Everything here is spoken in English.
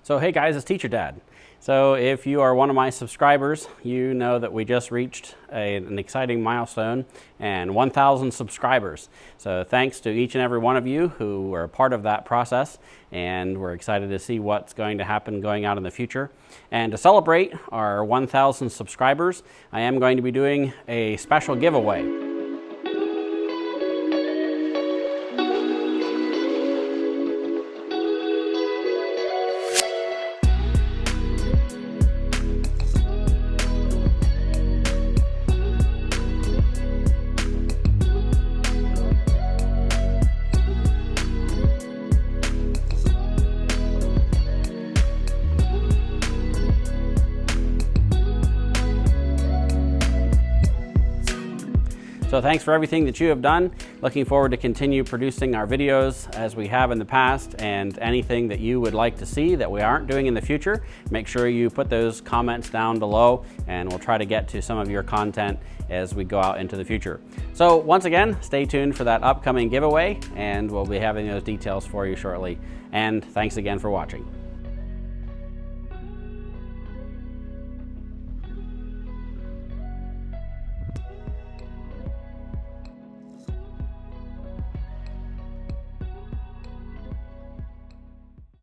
So hey guys, it's Teacher Dad. So if you are one of my subscribers, you know that we just reached an exciting milestone and 1,000 subscribers. So thanks to each and every one of you who were a part of that process, and we're excited to see what's going to happen going out in the future. And to celebrate our 1,000 subscribers, I am going to be doing a special giveaway. So thanks for everything that you have done. Looking forward to continue producing our videos as we have in the past, and anything that you would like to see that we aren't doing in the future, make sure you put those comments down below and we'll try to get to some of your content as we go out into the future. So once again, stay tuned for that upcoming giveaway and we'll be having those details for you shortly. And thanks again for watching.